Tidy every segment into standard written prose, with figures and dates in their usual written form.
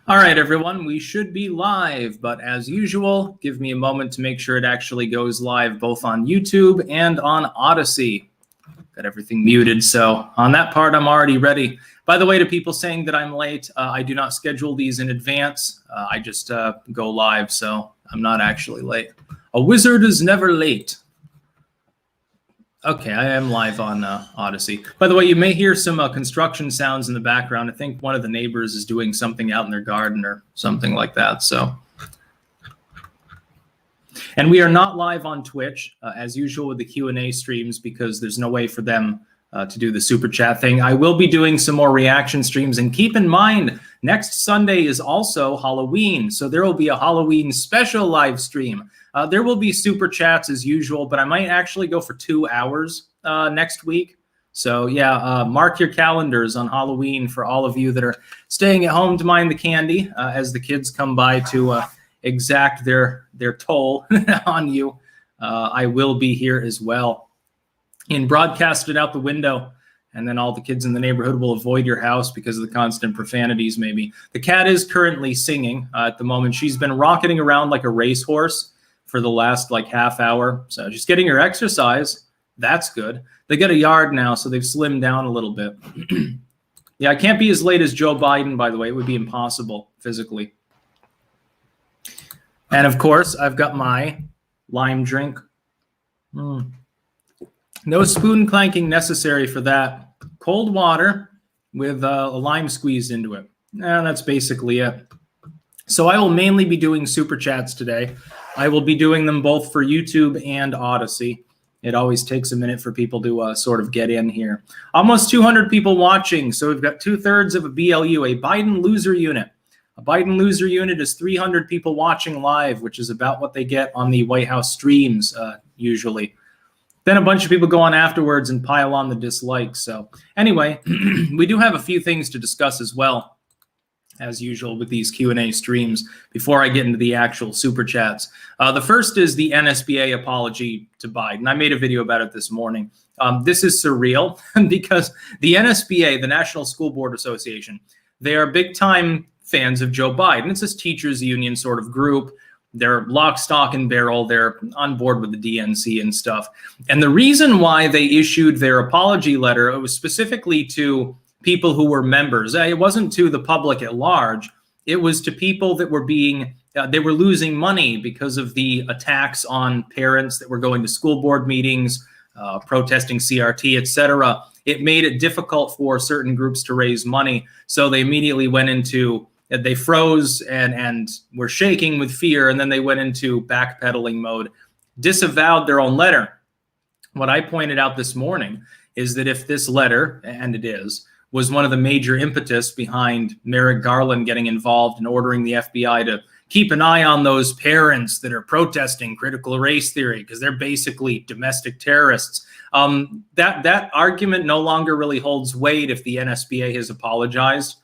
All right, everyone, we should be live, but as usual, give me a moment to make sure it actually goes live both on YouTube and on Odyssey. Got everything muted, so on that part, I'm already ready. By the way, to people saying that I'm late, I do not schedule these in advance. I just go live, so I'm not actually late. A wizard is never late. Okay, I am live on Odyssey. By the way, you may hear some construction sounds in the background. I think one of the neighbors is doing something out in their garden or something like that. So, and we are not live on Twitch as usual with the Q&A streams because there's no way for them to do the super chat thing. I will be doing some more reaction streams, and keep in mind, next Sunday is also Halloween, so there will be a Halloween special live stream. There will be super chats as usual, but I might actually go for 2 hours next week. So yeah, mark your calendars on Halloween for all of you that are staying at home to mind the candy as the kids come by to exact their toll on you. I will be here as well and broadcast it out the window. And then all the kids in the neighborhood will avoid your house because of the constant profanities, maybe. The cat is currently singing at the moment. She's been rocketing around like a racehorse for the last like half hour. So she's getting her exercise. That's good. They get a yard now, so they've slimmed down a little bit. Yeah, I can't be as late as Joe Biden, by the way. It would be impossible physically. And of course, I've got my lime drink. No spoon clanking necessary for that. Cold water with a lime squeezed into it. And that's basically it. So I will mainly be doing super chats today. I will be doing them both for YouTube and Odyssey. It always takes a minute for people to sort of get in here. Almost 200 people watching. So we've got 2/3 of a BLU, a Biden loser unit. A Biden loser unit is 300 people watching live, which is about what they get on the White House streams usually. Then a bunch of people go on afterwards and pile on the dislikes. So anyway, we do have a few things to discuss as well, as usual with these Q&A streams, before I get into the actual super chats. The first is the NSBA apology to Biden. I made a video about it this morning. This is surreal because the NSBA, the National School Board Association, they are big time fans of Joe Biden. It's this teachers union sort of group. They're lock, stock, and barrel. They're on board with the DNC and stuff. And the reason why they issued their apology letter, it was specifically to people who were members. It wasn't to the public at large. It was to people that were they were losing money because of the attacks on parents that were going to school board meetings, protesting CRT, etc. It made it difficult for certain groups to raise money. So they immediately went into, they froze and were shaking with fear. And then they went into backpedaling mode, disavowed their own letter. What I pointed out this morning is that if this letter, and it is, was one of the major impetus behind Merrick Garland getting involved and ordering the FBI to keep an eye on those parents that are protesting critical race theory because they're basically domestic terrorists. That argument no longer really holds weight if the NSBA has apologized.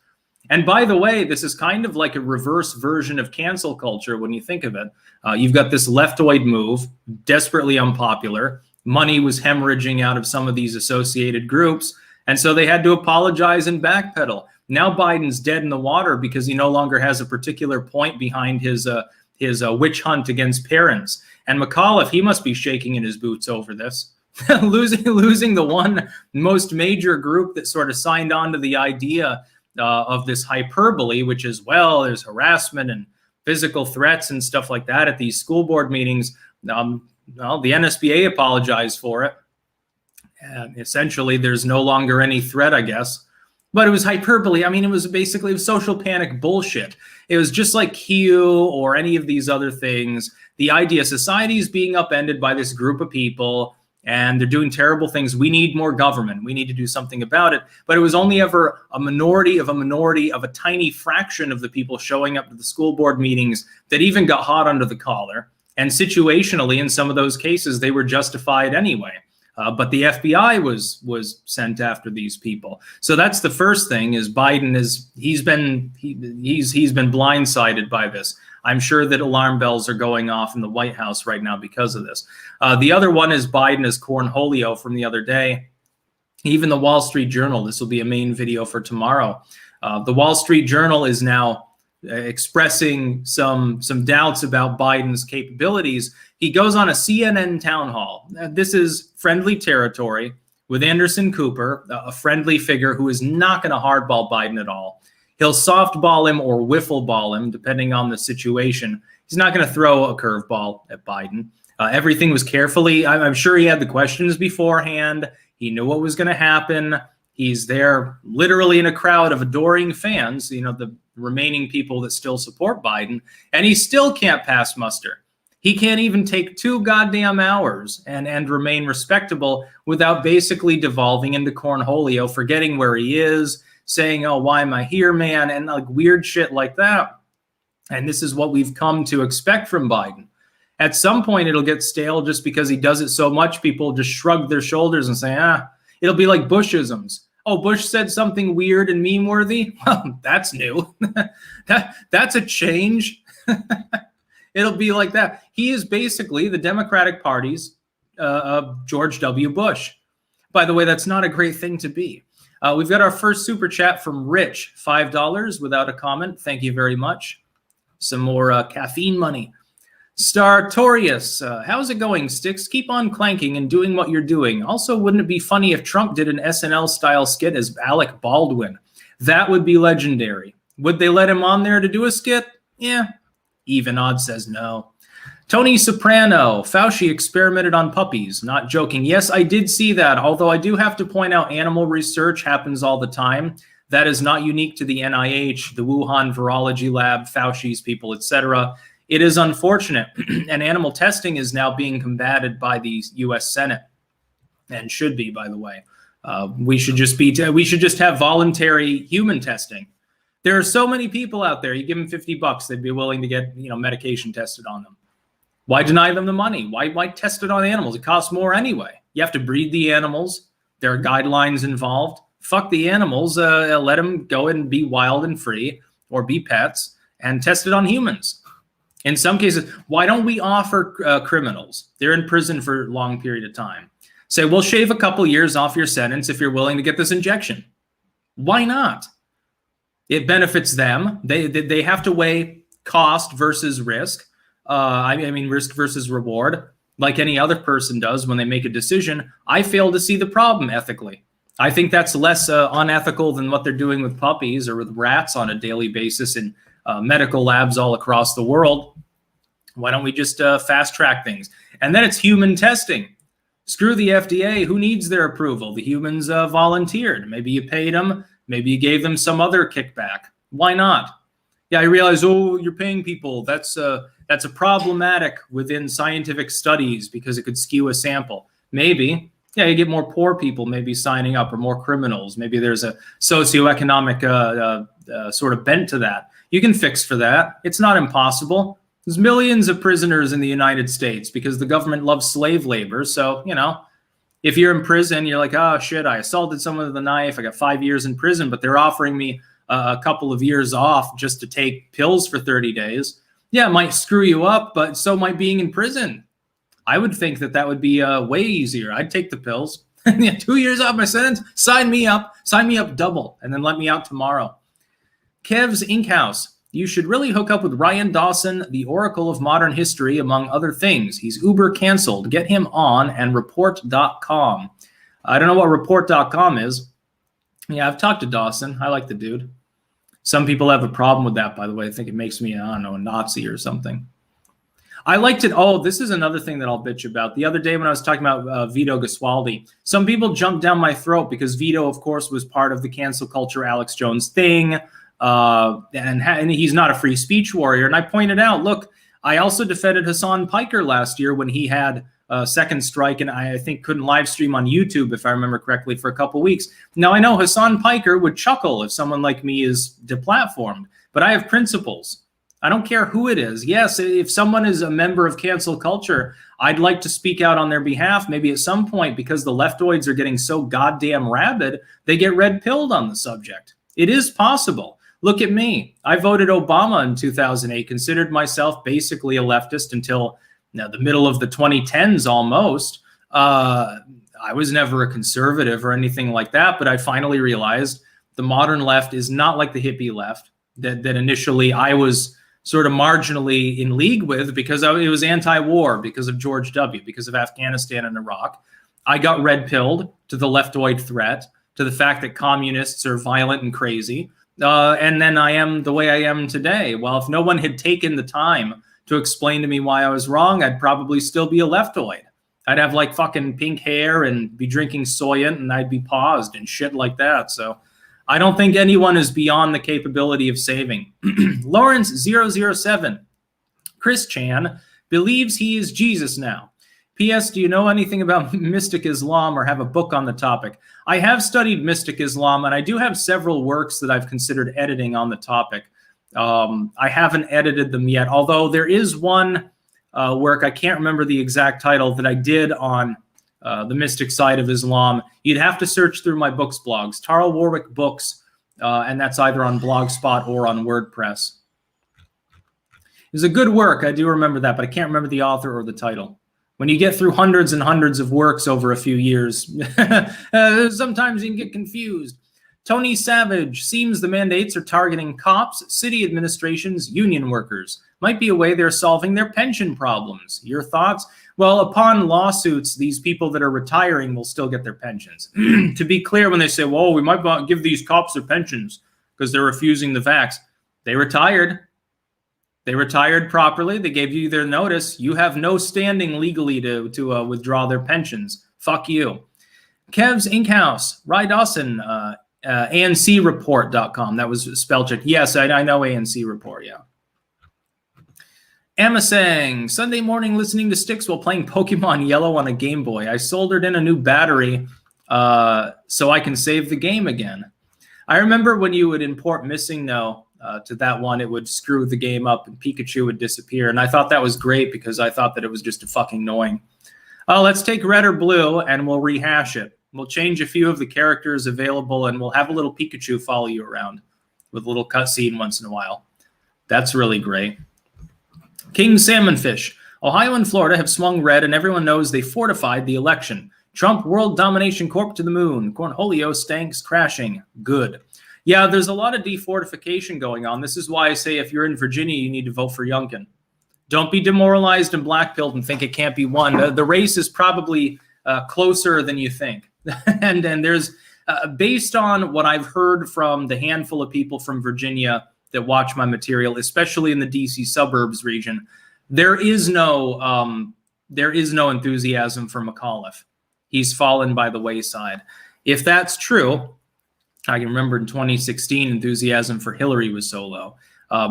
And by the way, this is kind of like a reverse version of cancel culture when you think of it. You've got this leftoid move, desperately unpopular. Money was hemorrhaging out of some of these associated groups. And so they had to apologize and backpedal. Now Biden's dead in the water because he no longer has a particular point behind his witch hunt against parents. And McAuliffe, he must be shaking in his boots over this. losing the one most major group that sort of signed on to the idea of this hyperbole, which is, well, there's harassment and physical threats and stuff like that at these school board meetings. Well, the NSBA apologized for it. And essentially, there's no longer any threat, I guess. But it was hyperbole. I mean, it was basically social panic bullshit. It was just like Q or any of these other things. The idea society is being upended by this group of people, and they're doing terrible things. We need more government. We need to do something about it. But it was only ever a minority of a tiny fraction of the people showing up to the school board meetings that even got hot under the collar. And situationally, in some of those cases, they were justified anyway. But the FBI was sent after these people. So that's the first thing. Is Biden he's been blindsided by this. I'm sure that alarm bells are going off in the White House right now because of this. The other one is Biden is Cornholio from the other day. Even the Wall Street Journal. This will be a main video for tomorrow. The Wall Street Journal is now expressing some doubts about Biden's capabilities, he goes on a CNN town hall. This is friendly territory with Anderson Cooper, a friendly figure who is not going to hardball Biden at all. He'll softball him or wiffle ball him, depending on the situation. He's not going to throw a curveball at Biden. Everything was carefully, I'm sure he had the questions beforehand. He knew what was going to happen. He's there literally in a crowd of adoring fans, you know, the remaining people that still support Biden, and he still can't pass muster. He can't even take 2 goddamn hours and remain respectable without basically devolving into Cornholio, forgetting where he is, saying, oh, why am I here, man? And like weird shit like that. And this is what we've come to expect from Biden. At some point, it'll get stale just because he does it so much. People just shrug their shoulders and say, it'll be like Bushisms. Oh, Bush said something weird and meme-worthy? Well, that's new. That's a change. It'll be like that. He is basically the Democratic Party's George W. Bush. By the way, that's not a great thing to be. We've got our first super chat from Rich, $5 without a comment. Thank you very much. Some more caffeine money. Startorius, how's it going, Styx? Keep on clanking and doing what you're doing. Also, wouldn't it be funny if Trump did an SNL-style skit as Alec Baldwin? That would be legendary. Would they let him on there to do a skit? Yeah. Even odd says no. Tony Soprano, Fauci experimented on puppies. Not joking. Yes, I did see that, although I do have to point out animal research happens all the time. That is not unique to the NIH, the Wuhan Virology Lab, Fauci's people, etc. It is unfortunate, and animal testing is now being combated by the U.S. Senate, and should be, by the way. We should just have voluntary human testing. There are so many people out there. You give them $50, they'd be willing to get medication tested on them. Why deny them the money? Why test it on animals? It costs more anyway. You have to breed the animals. There are guidelines involved. Fuck the animals. Let them go and be wild and free, or be pets, and test it on humans. In some cases, why don't we offer criminals? They're in prison for a long period of time. Say, we'll shave a couple years off your sentence if you're willing to get this injection. Why not? It benefits them. They have to weigh cost versus risk. I mean, risk versus reward, like any other person does when they make a decision. I fail to see the problem ethically. I think that's less unethical than what they're doing with puppies or with rats on a daily basis in medical labs all across the world. Why don't we just fast track things? And then it's human testing. Screw the FDA. Who needs their approval? The humans volunteered. Maybe you paid them. Maybe you gave them some other kickback. Why not? Yeah, I realize, you're paying people. That's a problematic within scientific studies because it could skew a sample. Maybe. Yeah, you get more poor people maybe signing up, or more criminals. Maybe there's a socioeconomic sort of bent to that. You can fix for that. It's not impossible. There's millions of prisoners in the United States because the government loves slave labor. So, if you're in prison, you're like, oh, shit, I assaulted someone with a knife. I got 5 years in prison, but they're offering me a couple of years off just to take pills for 30 days. Yeah, it might screw you up, but so might being in prison. I would think that would be way easier. I'd take the pills. 2 years off my sentence, sign me up double, and then let me out tomorrow. Kev's Inkhouse, you should really hook up with Ryan Dawson, the oracle of modern history, among other things. He's uber canceled. Get him on, and report.com. I don't know what report.com is. Yeah, I've talked to Dawson. I like the dude. Some people have a problem with that, by the way. I think it makes me, a Nazi or something. I liked it. Oh, this is another thing that I'll bitch about. The other day when I was talking about Vito Gesualdi, some people jumped down my throat because Vito, of course, was part of the cancel culture Alex Jones thing. And he's not a free speech warrior. And I pointed out, look, I also defended Hassan Piker last year when he had a second strike, and I think couldn't live stream on YouTube, if I remember correctly, for a couple weeks. Now, I know Hassan Piker would chuckle if someone like me is deplatformed, but I have principles. I don't care who it is. Yes, if someone is a member of cancel culture, I'd like to speak out on their behalf. Maybe at some point, because the leftoids are getting so goddamn rabid, they get red-pilled on the subject. It is possible. Look at me. I voted Obama in 2008, considered myself basically a leftist until the middle of the 2010s almost. I was never a conservative or anything like that, but I finally realized the modern left is not like the hippie left. that initially I was sort of marginally in league with because it was anti-war, because of George W., because of Afghanistan and Iraq. I got red-pilled to the leftoid threat, to the fact that communists are violent and crazy. And then I am the way I am today. Well, if no one had taken the time to explain to me why I was wrong, I'd probably still be a leftoid. I'd have like fucking pink hair and be drinking Soylent, and I'd be paused and shit like that. So I don't think anyone is beyond the capability of saving. Lawrence007. Chris Chan believes he is Jesus now. P.S. Do you know anything about mystic Islam or have a book on the topic? I have studied mystic Islam, and I do have several works that I've considered editing on the topic. I haven't edited them yet, although there is one work, I can't remember the exact title, that I did on the mystic side of Islam. You'd have to search through my books blogs, Tara Warwick Books, and that's either on Blogspot or on WordPress. It was a good work, I do remember that, but I can't remember the author or the title. When you get through hundreds and hundreds of works over a few years, sometimes you can get confused. Tony Savage, seems the mandates are targeting cops, city administrations, union workers. Might be a way they're solving their pension problems. Your thoughts? Well, upon lawsuits, these people that are retiring will still get their pensions. To be clear, when they say, well, we might give these cops their pensions because they're refusing the vax, they retired. They retired properly. They gave you their notice. You have no standing legally to withdraw their pensions. Fuck you. Kev's Inkhouse, Ry Dawson, ANCreport.com. That was spell check. Yes, I know ANC Report, yeah. Emma saying, Sunday morning listening to Styx while playing Pokemon Yellow on a Game Boy. I soldered in a new battery so I can save the game again. I remember when you would import Missing No to that one, it would screw the game up and Pikachu would disappear. And I thought that was great because I thought that it was just fucking annoying. Let's take red or blue and we'll rehash it. We'll change a few of the characters available and we'll have a little Pikachu follow you around with a little cutscene once in a while. That's really great. King Salmonfish. Ohio and Florida have swung red and everyone knows they fortified the election. Trump World Domination Corp to the moon. Cornholio stanks crashing. Good. Yeah, there's a lot of defortification going on. This is why I say if you're in Virginia, you need to vote for Youngkin. Don't be demoralized and blackpilled and think it can't be won. The race is probably closer than you think. and there's, based on what I've heard from the handful of people from Virginia that watch my material, especially in the DC suburbs region, there is no enthusiasm for McAuliffe. He's fallen by the wayside. If that's true, I can remember in 2016, enthusiasm for Hillary was so low.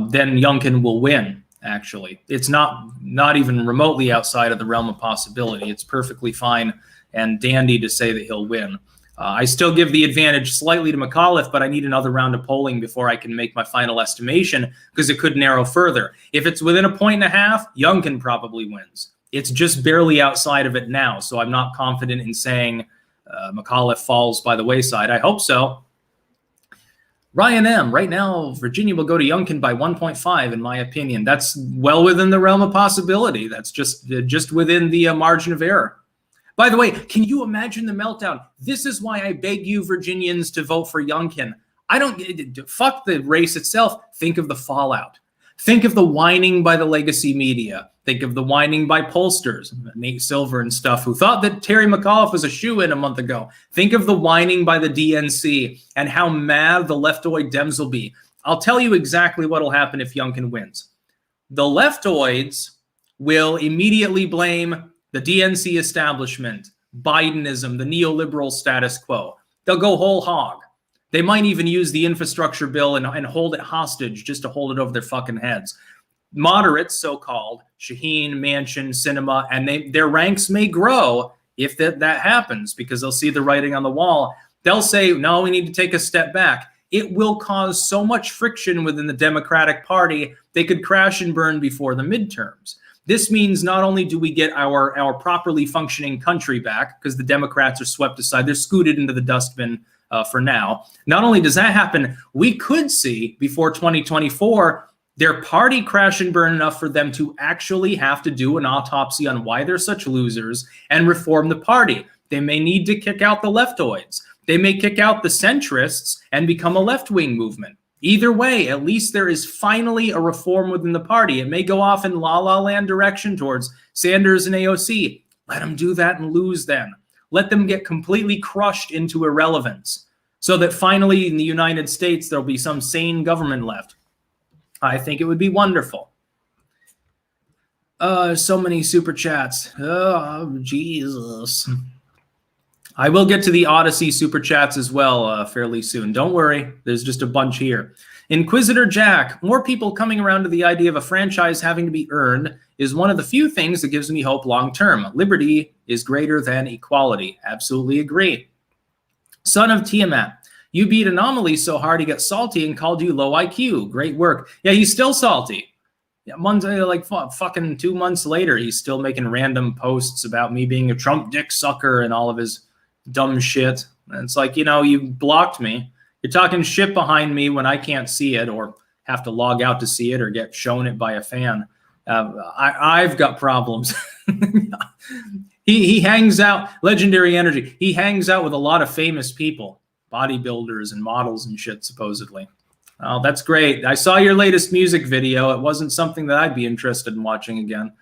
Then Youngkin will win, actually. It's not even remotely outside of the realm of possibility. It's perfectly fine and dandy to say that he'll win. I still give the advantage slightly to McAuliffe, but I need another round of polling before I can make my final estimation because it could narrow further. If it's within 1.5 points, Youngkin probably wins. It's just barely outside of it now, so I'm not confident in saying McAuliffe falls by the wayside. I hope so. Ryan M. Right now, Virginia will go to Youngkin by 1.5, in my opinion. That's well within the realm of possibility. That's just within the margin of error. By the way, can you imagine the meltdown? This is why I beg you, Virginians, to vote for Youngkin. Fuck the race itself. Think of the fallout. Think of the whining by the legacy media. Think of the whining by pollsters, Nate Silver and stuff, who thought that Terry McAuliffe was a shoo-in a month ago. Think of the whining by the DNC and how mad the leftoid Dems will be. I'll tell you exactly what will happen if Youngkin wins. The leftoids will immediately blame the DNC establishment, Bidenism, the neoliberal status quo. They'll go whole hog. They might even use the infrastructure bill and hold it hostage just to hold it over their fucking heads. Moderates, so-called, Shaheen, Manchin, Sinema, and their ranks may grow if that happens because they'll see the writing on the wall. They'll say, no, we need to take a step back. It will cause so much friction within the Democratic Party, they could crash and burn before the midterms. This means not only do we get our properly functioning country back because the Democrats are swept aside, they're scooted into the dustbin for now. Not only does that happen, we could see before 2024 their party crash and burn enough for them to actually have to do an autopsy on why they're such losers and reform the party. They may need to kick out the leftoids. They may kick out the centrists and become a left-wing movement. Either way, at least there is finally a reform within the party. It may go off in la-la land direction towards Sanders and AOC. Let them do that and lose then. Let them get completely crushed into irrelevance so that finally in the United States there'll be some sane government left. I think it would be wonderful. So many super chats. Oh, Jesus. I will get to the Odyssey super chats as well fairly soon. Don't worry. There's just a bunch here. Inquisitor Jack. More people coming around to the idea of a franchise having to be earned is one of the few things that gives me hope long term. Liberty is greater than equality. Absolutely agree. Son of Tiamat. You beat Anomaly so hard he got salty and called you low IQ. Great work. Yeah, he's still salty. Yeah, fucking 2 months later, he's still making random posts about me being a Trump dick sucker and all of his dumb shit. And it's like, you blocked me. You're talking shit behind me when I can't see it or have to log out to see it or get shown it by a fan. I've got problems. He hangs out, Legendary Energy. He hangs out with a lot of famous people, bodybuilders and models and shit, supposedly. Oh, that's great. I saw your latest music video. It wasn't something that I'd be interested in watching again.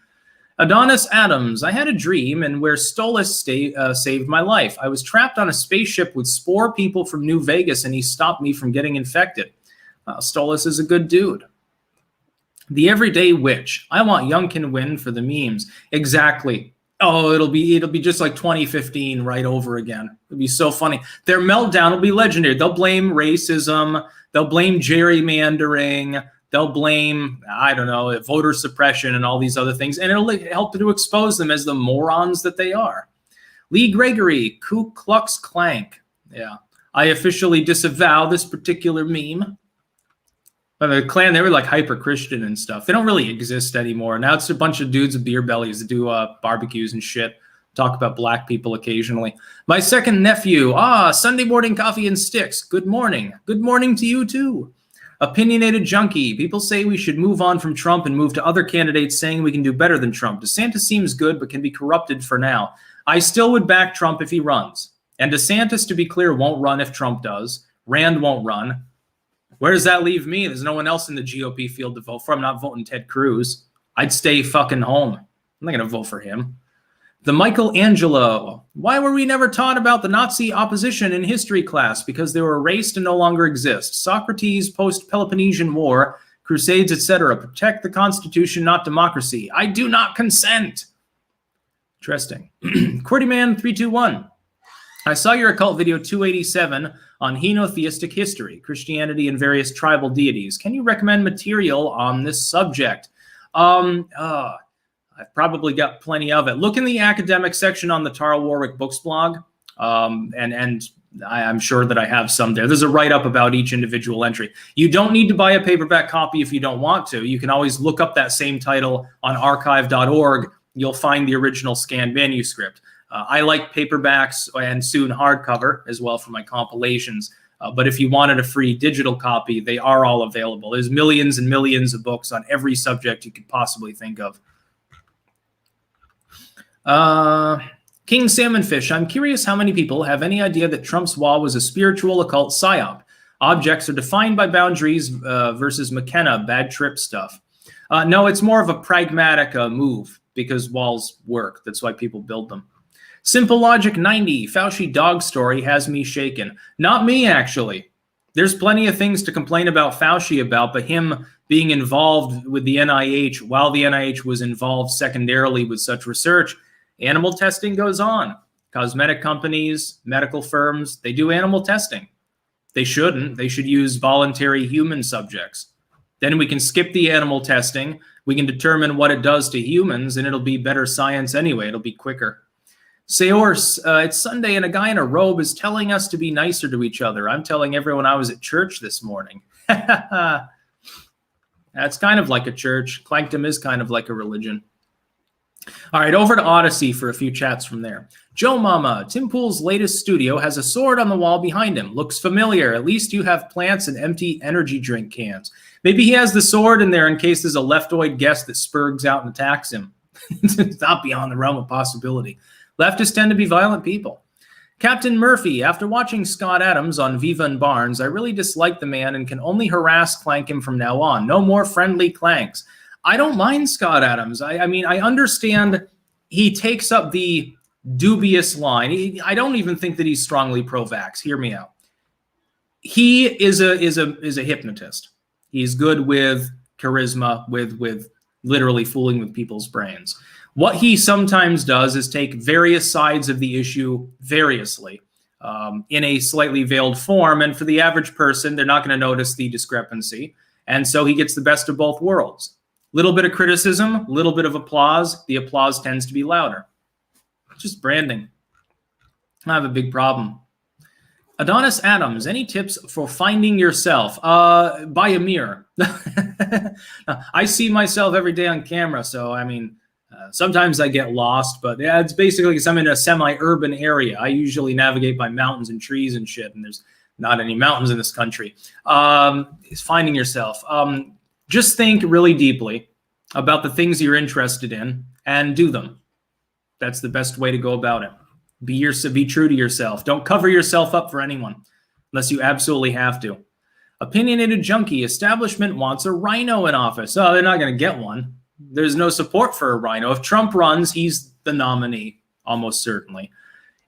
Adonis Adams, I had a dream and where Stolas saved my life. I was trapped on a spaceship with spore people from New Vegas and he stopped me from getting infected. Stolas is a good dude. The Everyday Witch. I want Youngkin win for the memes. Exactly. Oh, it'll be just like 2015 right over again. It'll be so funny. Their meltdown will be legendary. They'll blame racism. They'll blame gerrymandering. They'll blame, I don't know, voter suppression and all these other things. And it'll help to expose them as the morons that they are. Lee Gregory, Ku Klux Klank. Yeah. I officially disavow this particular meme. But the Klan, they were like hyper-Christian and stuff. They don't really exist anymore. Now it's a bunch of dudes with beer bellies that do barbecues and shit. Talk about black people occasionally. My second nephew. Sunday morning coffee and sticks. Good morning. Good morning to you too. Opinionated junkie. People say we should move on from Trump and move to other candidates saying we can do better than Trump. DeSantis seems good but can be corrupted for now. I still would back Trump if he runs. And DeSantis, to be clear, won't run if Trump does. Rand won't run. Where does that leave me? There's no one else in the GOP field to vote for. I'm not voting Ted Cruz. I'd stay fucking home. I'm not going to vote for him. The Michelangelo. Why were we never taught about the Nazi opposition in history class? Because they were erased and no longer exist. Socrates, post-Peloponnesian War, Crusades, etc. Protect the Constitution, not democracy. I do not consent. Interesting. QWERTYMAN321. I saw your occult video 287 on henotheistic history, Christianity and various tribal deities. Can you recommend material on this subject? I've probably got plenty of it. Look in the academic section on the Tarl Warwick Books blog, and I'm sure that I have some there. There's a write-up about each individual entry. You don't need to buy a paperback copy if you don't want to. You can always look up that same title on archive.org. You'll find the original scanned manuscript. I like paperbacks and soon hardcover as well for my compilations. But if you wanted a free digital copy, they are all available. There's millions and millions of books on every subject you could possibly think of. King Salmonfish, I'm curious how many people have any idea that Trump's wall was a spiritual occult psyop. Objects are defined by boundaries versus McKenna, bad trip stuff. No, it's more of a pragmatic move because walls work. That's why people build them. Simple Logic 90, Fauci dog story has me shaken. Not me, actually. There's plenty of things to complain about Fauci about, but him being involved with the NIH while the NIH was involved secondarily with such research, animal testing goes on. Cosmetic companies, medical firms, they do animal testing. They shouldn't. They should use voluntary human subjects. Then we can skip the animal testing. We can determine what it does to humans, and it'll be better science anyway. It'll be quicker. Seors, it's Sunday, and a guy in a robe is telling us to be nicer to each other. I'm telling everyone I was at church this morning. That's kind of like a church. Clankdom is kind of like a religion. All right, over to Odyssey for a few chats from there. Joe Mama, Tim Pool's latest studio has a sword on the wall behind him. Looks familiar. At least you have plants and empty energy drink cans. Maybe he has the sword in there in case there's a leftoid guest that spurgs out and attacks him. It's not beyond the realm of possibility. Leftists tend to be violent people. Captain Murphy, after watching Scott Adams on Viva and Barnes, I really dislike the man and can only harass Clank him from now on. No more friendly clanks. I don't mind Scott Adams. I mean, I understand he takes up the dubious line. I don't even think that he's strongly pro-vax. Hear me out. He is a hypnotist. He's good with charisma, with literally fooling with people's brains. What he sometimes does is take various sides of the issue variously in a slightly veiled form. And for the average person, they're not going to notice the discrepancy. And so he gets the best of both worlds. Little bit of criticism, little bit of applause. The applause tends to be louder. It's just branding. I have a big problem. Adonis Adams, any tips for finding yourself? Buy a mirror. I see myself every day on camera, so I mean, sometimes I get lost, but yeah, it's basically because I'm in a semi-urban area. I usually navigate by mountains and trees and shit, and there's not any mountains in this country. It's finding yourself. Just think really deeply about the things you're interested in and do them. That's the best way to go about it. Be true to yourself. Don't cover yourself up for anyone unless you absolutely have to. Opinionated junkie, establishment wants a rhino in office. Oh, they're not going to get one. There's no support for a rhino. If Trump runs, he's the nominee, almost certainly.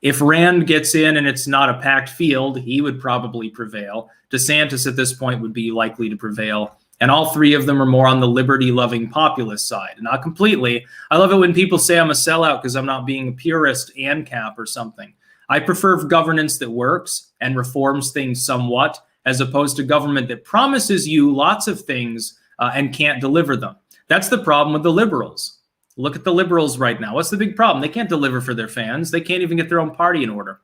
If Rand gets in and it's not a packed field, he would probably prevail. DeSantis at this point would be likely to prevail. And all three of them are more on the liberty-loving populist side. Not completely. I love it when people say I'm a sellout because I'm not being a purist ANCAP or something. I prefer governance that works and reforms things somewhat, as opposed to government that promises you lots of things and can't deliver them. That's the problem with the liberals. Look at the liberals right now. What's the big problem? They can't deliver for their fans. They can't even get their own party in order.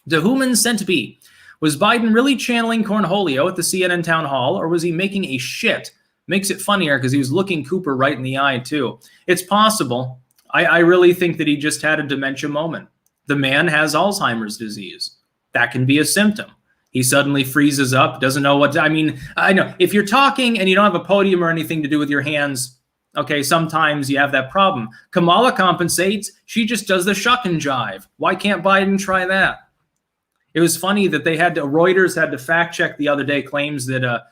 To whom sent be? Was Biden really channeling Cornholio at the CNN town hall, or was he making a shit? Makes it funnier because he was looking Cooper right in the eye, too. It's possible. I really think that he just had a dementia moment. The man has Alzheimer's disease. That can be a symptom. He suddenly freezes up, doesn't know what to, I mean, I know. If you're talking and you don't have a podium or anything to do with your hands, okay, sometimes you have that problem. Kamala compensates. She just does the shuck and jive. Why can't Biden try that? It was funny that Reuters had to fact check the other day claims that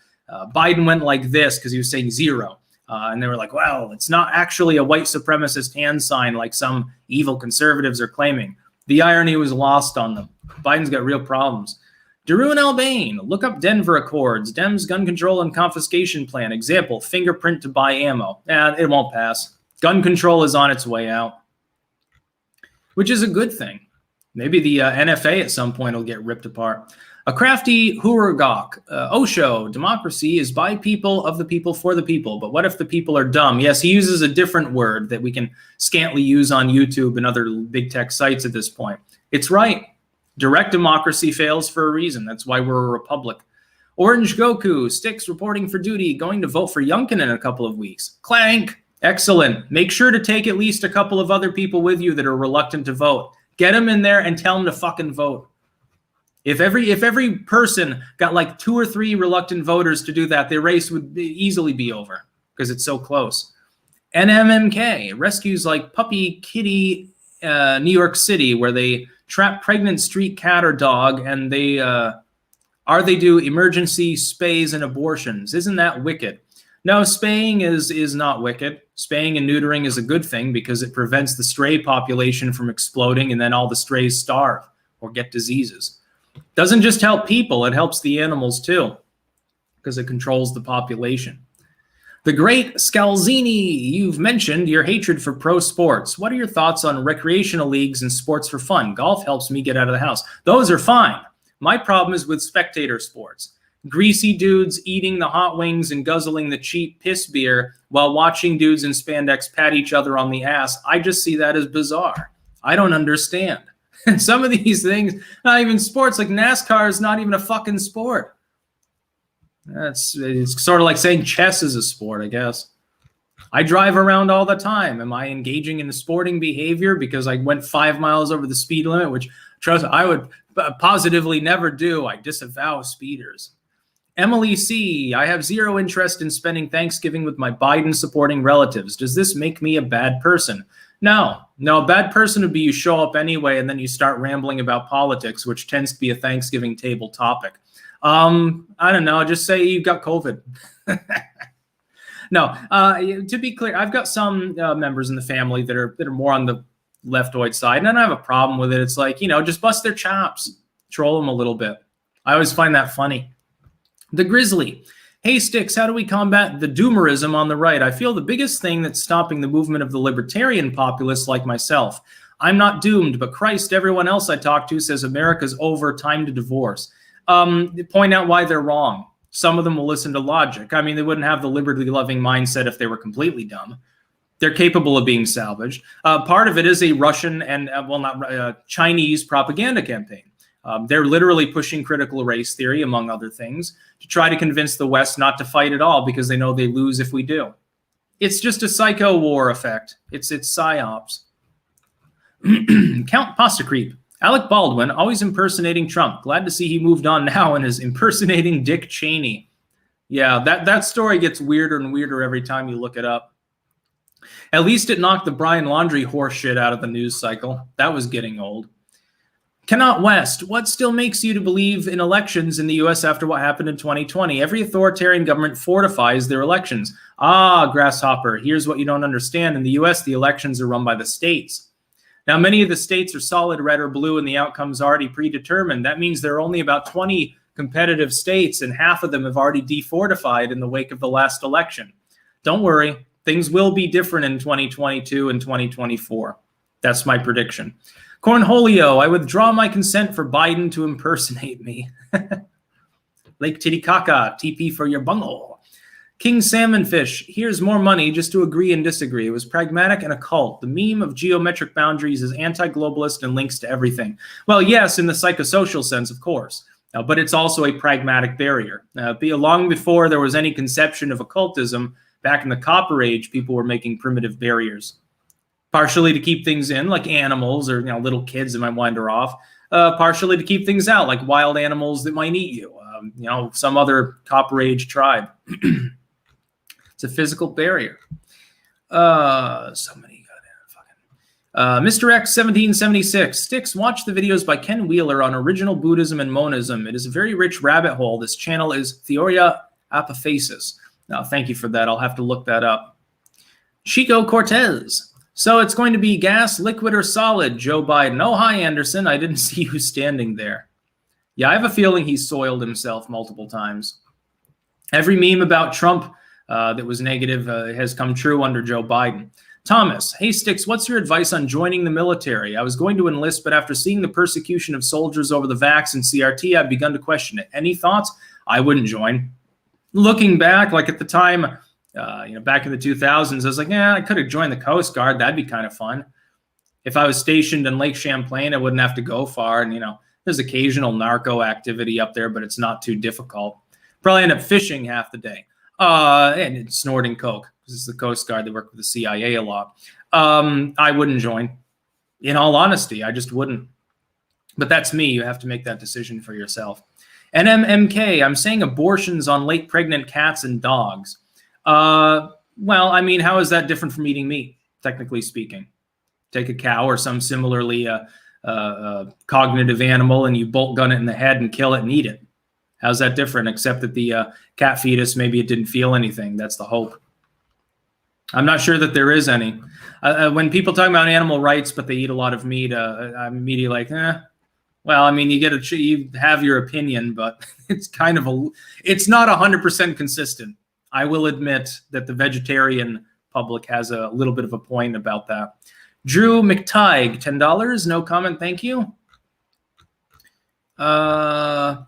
Biden went like this because he was saying zero. And they were like, well, it's not actually a white supremacist hand sign like some evil conservatives are claiming. The irony was lost on them. Biden's got real problems. Darun Albain, look up Denver Accords, Dems gun control and confiscation plan. Example, fingerprint to buy ammo. It won't pass. Gun control is on its way out, which is a good thing. Maybe the NFA at some point will get ripped apart. A crafty Huragok. Osho, democracy is by people, of the people, for the people. But what if the people are dumb? Yes, he uses a different word that we can scantily use on YouTube and other big tech sites at this point. It's right. Direct democracy fails for a reason. That's why we're a republic. Orange Goku, Styx reporting for duty, going to vote for Youngkin in a couple of weeks. Clank. Excellent. Make sure to take at least a couple of other people with you that are reluctant to vote. Get them in there and tell them to fucking vote. If every person got like 2 or 3 reluctant voters to do that, the race would easily be over because it's so close. NMMK rescues like Puppy Kitty, New York City, where they trap pregnant street cat or dog, and they do emergency spays and abortions. Isn't that wicked? No, spaying is not wicked. Spaying and neutering is a good thing because it prevents the stray population from exploding and then all the strays starve or get diseases. Doesn't just help people, it helps the animals too because it controls the population. The great Scalzini, you've mentioned your hatred for pro sports. What are your thoughts on recreational leagues and sports for fun? Golf helps me get out of the house. Those are fine. My problem is with spectator sports. Greasy dudes eating the hot wings and guzzling the cheap piss beer while watching dudes in spandex pat each other on the ass. I just see that as bizarre. I don't understand. And some of these things, not even sports, like NASCAR is not even a fucking sport. It's sort of like saying chess is a sport, I guess. I drive around all the time. Am I engaging in the sporting behavior because I went 5 miles over the speed limit, which, trust me, I would positively never do. I disavow speeders. Emily C., I have zero interest in spending Thanksgiving with my Biden-supporting relatives. Does this make me a bad person? No, a bad person would be you show up anyway and then you start rambling about politics, which tends to be a Thanksgiving table topic. I don't know, just say you've got COVID. No, to be clear, I've got some members in the family that are more on the leftoid side, and I don't have a problem with it. It's like, just bust their chops, troll them a little bit. I always find that funny. The Grizzly. Hey, Styx, how do we combat the doomerism on the right? I feel the biggest thing that's stopping the movement of the libertarian populists like myself. I'm not doomed, but Christ, everyone else I talk to says America's over, time to divorce. Point out why they're wrong. Some of them will listen to logic. I mean, they wouldn't have the liberty-loving mindset if they were completely dumb. They're capable of being salvaged. Part of it is a Russian and, Chinese propaganda campaign. They're literally pushing critical race theory, among other things, to try to convince the West not to fight at all because they know they lose if we do. It's just a psycho war effect. It's psyops. Count Pasta Creep. Alec Baldwin, always impersonating Trump. Glad to see he moved on now and is impersonating Dick Cheney. Yeah, that story gets weirder and weirder every time you look it up. At least it knocked the Brian Laundrie horse shit out of the news cycle. That was getting old. Cannot West, what still makes you to believe in elections in the U.S. after what happened in 2020? Every authoritarian government fortifies their elections. Ah, Grasshopper, here's what you don't understand. In the U.S., the elections are run by the states. Now, many of the states are solid red or blue, and the outcome's already predetermined. That means there are only about 20 competitive states, and half of them have already defortified in the wake of the last election. Don't worry, things will be different in 2022 and 2024. That's my prediction. Cornholio, I withdraw my consent for Biden to impersonate me. Lake Titicaca, TP for your bunghole. King Salmonfish, here's more money just to agree and disagree. It was pragmatic and occult. The meme of geometric boundaries is anti-globalist and links to everything. Well, yes, in the psychosocial sense, of course, but it's also a pragmatic barrier. Long before there was any conception of occultism, back in the Copper Age, people were making primitive barriers. Partially to keep things in, like animals or little kids that might wander off. Partially to keep things out, like wild animals that might eat you. Some other Copper Age tribe. It's a physical barrier. So many goddamn fucking. Mr. X 1776. Styx, watch the videos by Ken Wheeler on original Buddhism and monism. It is a very rich rabbit hole. This channel is Theoria Apophasis. Now, thank you for that. I'll have to look that up. Chico Cortez. So it's going to be gas, liquid, or solid, Joe Biden. Oh, hi, Anderson. I didn't see you standing there. Yeah, I have a feeling he soiled himself multiple times. Every meme about Trump that was negative has come true under Joe Biden. Thomas, hey, Styx, what's your advice on joining the military? I was going to enlist, but after seeing the persecution of soldiers over the vax and CRT, I've begun to question it. Any thoughts? I wouldn't join. Looking back, like at the time, back in the 2000s, I was like, I could have joined the Coast Guard. That'd be kind of fun. If I was stationed in Lake Champlain, I wouldn't have to go far. And, there's occasional narco activity up there, but it's not too difficult. Probably end up fishing half the day and snorting coke. This is the Coast Guard. They work with the CIA a lot. I wouldn't join. In all honesty, I just wouldn't. But that's me. You have to make that decision for yourself. NMMK, I'm saying abortions on late pregnant cats and dogs. Well, I mean, how is that different from eating meat, technically speaking? Take a cow or some similarly cognitive animal and you bolt gun it in the head and kill it and eat it. How's that different? Except that the cat fetus, maybe it didn't feel anything. That's the hope. I'm not sure that there is any. When people talk about animal rights, but they eat a lot of meat, I'm immediately like, well, I mean, you have your opinion, but it's kind of it's not 100% consistent. I will admit that the vegetarian public has a little bit of a point about that. Drew McTighe, $10. No comment, thank you. IARC-I,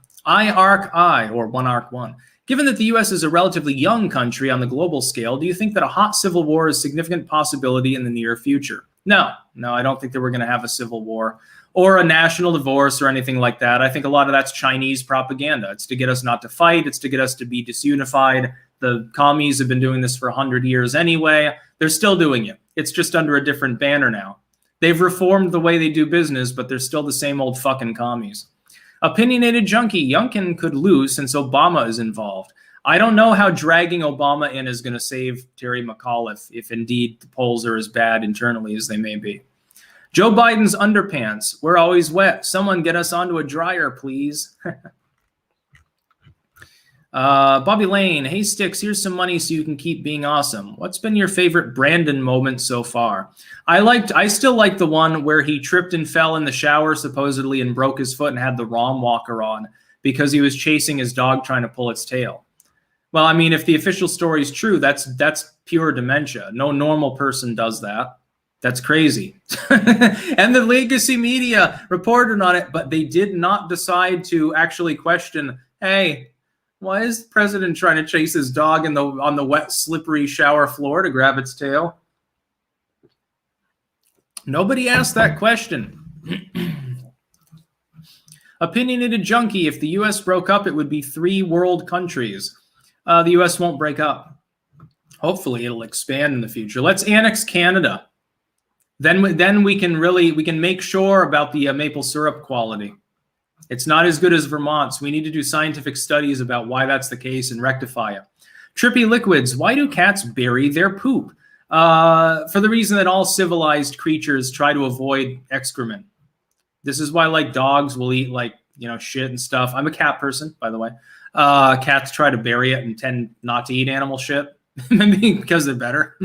or 1ARC-1. Given that the U.S. is a relatively young country on the global scale, do you think that a hot civil war is a significant possibility in the near future? No, I don't think that we're going to have a civil war or a national divorce or anything like that. I think a lot of that's Chinese propaganda. It's to get us not to fight. It's to get us to be disunified. The commies have been doing this for 100 years anyway. They're still doing it. It's just under a different banner now. They've reformed the way they do business, but they're still the same old fucking commies. Opinionated Junkie, Youngkin could lose since Obama is involved. I don't know how dragging Obama in is going to save Terry McAuliffe if indeed the polls are as bad internally as they may be. Joe Biden's underpants. We're always wet. Someone get us onto a dryer, please. Bobby Lane. Hey, Styx, here's some money so you can keep being awesome. What's been your favorite Brandon moment so far? I still like the one where he tripped and fell in the shower, supposedly, and broke his foot and had the ROM walker on because he was chasing his dog trying to pull its tail. Well, I mean, if the official story is true, that's pure dementia. No normal person does that. That's crazy. And the legacy media reported on it, but they did not decide to actually question, hey, why is the president trying to chase his dog on the wet, slippery shower floor to grab its tail? Nobody asked that question. Opinionated junkie. If the U.S. broke up, it would be 3 world countries. The U.S. won't break up. Hopefully, it'll expand in the future. Let's annex Canada. Then we can make sure about the maple syrup quality. It's not as good as Vermont's. We need to do scientific studies about why that's the case and rectify it. Trippy liquids. Why do cats bury their poop? For the reason that all civilized creatures try to avoid excrement. This is why, like, dogs will eat, like, shit and stuff. I'm a cat person, by the way. Cats try to bury it and tend not to eat animal shit because they're better.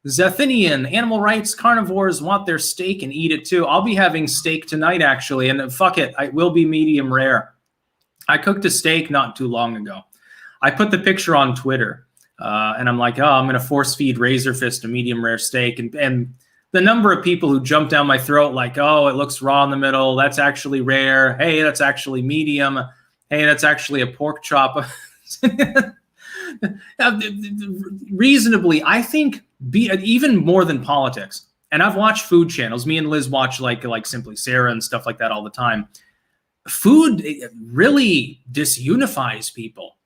Zethinian, animal rights, carnivores want their steak and eat it too. I'll be having steak tonight, actually, and fuck it, it will be medium rare. I cooked a steak not too long ago. I put the picture on Twitter, and I'm like, I'm going to force feed Razer Fist a medium rare steak, and the number of people who jump down my throat like, oh, it looks raw in the middle, that's actually rare, hey, that's actually medium, hey, that's actually a pork chop. Reasonably, I think even more than politics, and I've watched food channels. Me and Liz watch like Simply Sarah and stuff like that all the time. Food really disunifies people.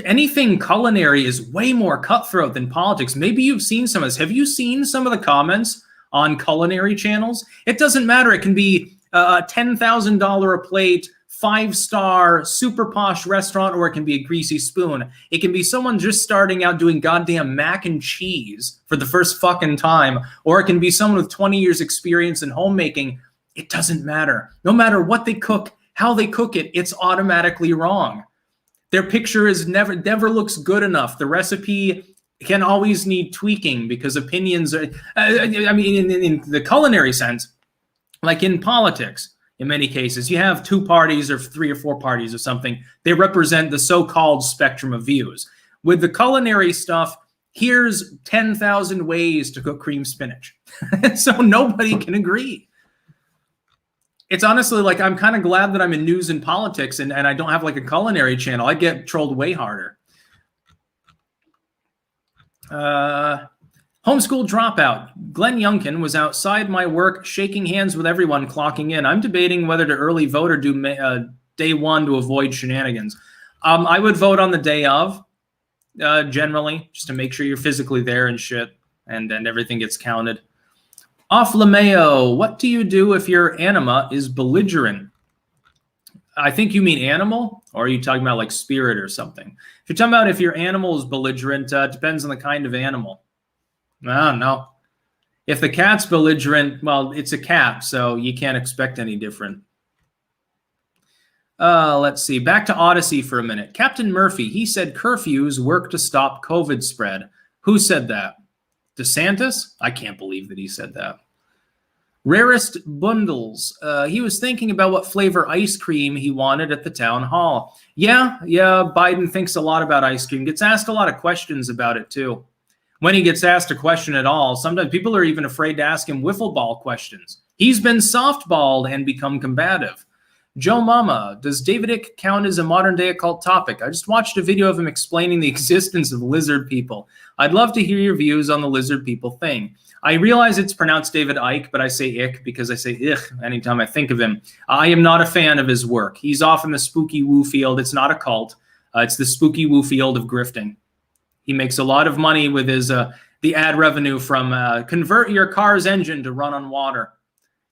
Anything culinary is way more cutthroat than politics. Maybe you've seen some of this. Have you seen some of the comments on culinary channels? It doesn't matter. It can be a $10,000 a plate 5-star super posh restaurant, or it can be a greasy spoon. It can be someone just starting out doing goddamn mac and cheese for the first fucking time, or it can be someone with 20 years experience in homemaking. It doesn't matter. No matter what they cook, how they cook it, it's automatically wrong. Their picture is never looks good enough. The recipe can always need tweaking because opinions are, I mean, in the culinary sense, like in politics, in many cases, you have 2 parties or 3 or 4 parties or something. They represent the so-called spectrum of views. With the culinary stuff, here's 10,000 ways to cook cream spinach. So nobody can agree. It's honestly like, I'm kind of glad that I'm in news and politics and I don't have like a culinary channel. I get trolled way harder. Homeschool dropout. Glenn Youngkin was outside my work shaking hands with everyone clocking in. I'm debating whether to early vote or do day one to avoid shenanigans. I would vote on the day of, generally, just to make sure you're physically there and shit, and everything gets counted. Off LeMayo, what do you do if your anima is belligerent? I think you mean animal, or are you talking about like spirit or something? If you're talking about if your animal is belligerent, it depends on the kind of animal. I don't know. If the cat's belligerent, well, it's a cat, so you can't expect any different. Let's see. Back to Odyssey for a minute. Captain Murphy, he said curfews work to stop COVID spread. Who said that? DeSantis? I can't believe that he said that. Rarest bundles. He was thinking about what flavor ice cream he wanted at the town hall. Yeah, Biden thinks a lot about ice cream. Gets asked a lot of questions about it, too. When he gets asked a question at all, sometimes people are even afraid to ask him wiffle ball questions. He's been softballed and become combative. Joe Mama, does David Icke count as a modern-day occult topic? I just watched a video of him explaining the existence of lizard people. I'd love to hear your views on the lizard people thing. I realize it's pronounced David Icke, but I say Icke because I say ich anytime I think of him. I am not a fan of his work. He's off in the spooky woo field. It's not a cult. It's the spooky woo field of grifting. He makes a lot of money with his the ad revenue from convert your car's engine to run on water.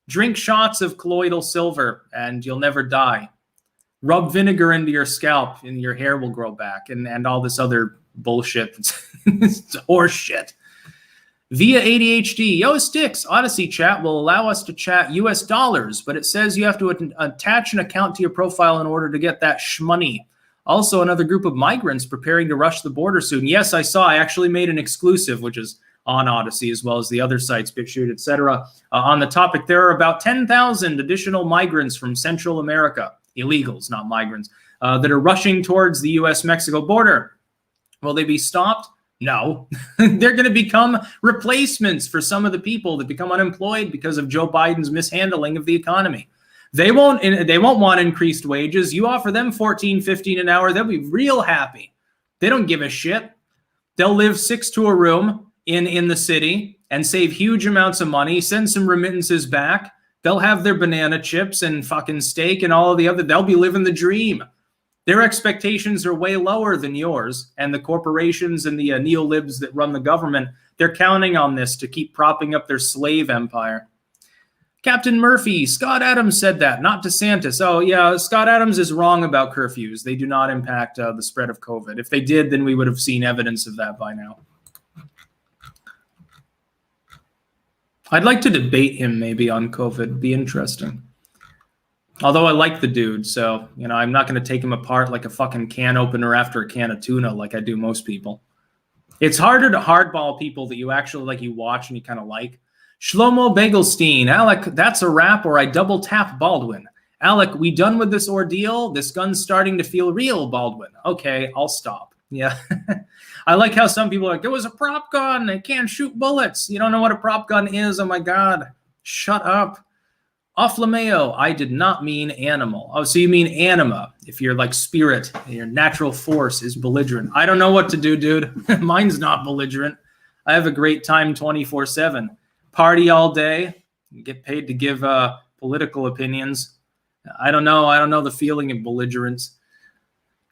Drink shots of colloidal silver and you'll never die. Rub vinegar into your scalp and your hair will grow back, and all this other bullshit. It's horse shit. Via ADHD, yo Styx, Odyssey chat will allow us to chat US dollars, but it says you have to attach an account to your profile in order to get that shmoney. Also, another group of migrants preparing to rush the border soon. Yes, I saw. I actually made an exclusive, which is on Odyssey as well as the other sites, BitChute, etc. On the topic, there are about 10,000 additional migrants from Central America, illegals, not migrants, that are rushing towards the US-Mexico border. Will they be stopped? No. They're going to become replacements for some of the people that become unemployed because of Joe Biden's mishandling of the economy. They won't want increased wages. You offer them $14, $15 an hour, they'll be real happy. They don't give a shit. They'll live 6 to a room in the city and save huge amounts of money, send some remittances back. They'll have their banana chips and fucking steak and all of the other. They'll be living the dream. Their expectations are way lower than yours, and the corporations and the neolibs that run the government, they're counting on this to keep propping up their slave empire. Captain Murphy, Scott Adams said that, not DeSantis. Oh, yeah, Scott Adams is wrong about curfews. They do not impact the spread of COVID. If they did, then we would have seen evidence of that by now. I'd like to debate him maybe on COVID. It'd be interesting. Although I like the dude, so, you know, I'm not going to take him apart like a fucking can opener after a can of tuna like I do most people. It's harder to hardball people that you actually, like, you watch and you kind of like. Shlomo Begelstein, Alec, that's a wrap or I double tap Baldwin. Alec, we done with this ordeal? This gun's starting to feel real, Baldwin. Okay, I'll stop. Yeah. I like how some people are like, it was a prop gun. It can't shoot bullets. You don't know what a prop gun is. Oh, my God. Shut up. Offlameo, I did not mean animal. Oh, so you mean anima. If you're like spirit, your natural force is belligerent. I don't know what to do, dude. Mine's not belligerent. I have a great time 24/7. Party all day. Get paid to give political opinions. I don't know the feeling of belligerence.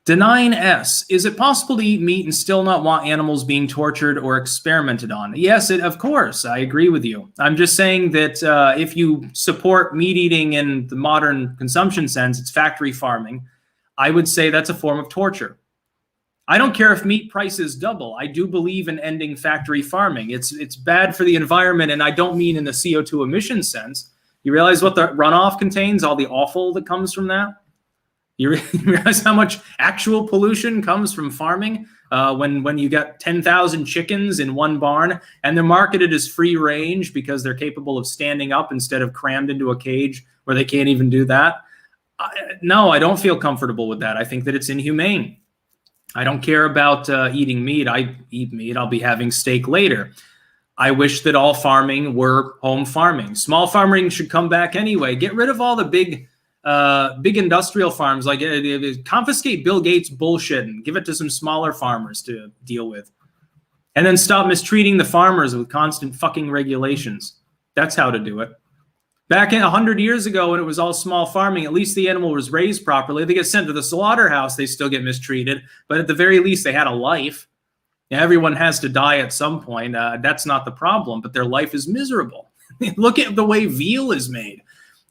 Denying S. Is it possible to eat meat and still not want animals being tortured or experimented on? Yes, of course. I agree with you. I'm just saying that if you support meat eating in the modern consumption sense, it's factory farming. I would say that's a form of torture. I don't care if meat prices double. I do believe in ending factory farming. It's bad for the environment, and I don't mean in the CO2 emission sense. You realize what the runoff contains, all the offal that comes from that? You realize how much actual pollution comes from farming when you got 10,000 chickens in one barn and they're marketed as free range because they're capable of standing up instead of crammed into a cage where they can't even do that? No, I don't feel comfortable with that. I think that it's inhumane. I don't care about eating meat. I eat meat. I'll be having steak later. I wish that all farming were home farming. Small farming should come back anyway. Get rid of all the big industrial farms, like confiscate Bill Gates bullshit and give it to some smaller farmers to deal with. And then stop mistreating the farmers with constant fucking regulations. That's how to do it. Back in 100 years ago when it was all small farming, at least the animal was raised properly. They get sent to the slaughterhouse, they still get mistreated, but at the very least they had a life. Everyone has to die at some point. That's not the problem, but their life is miserable. Look at the way veal is made.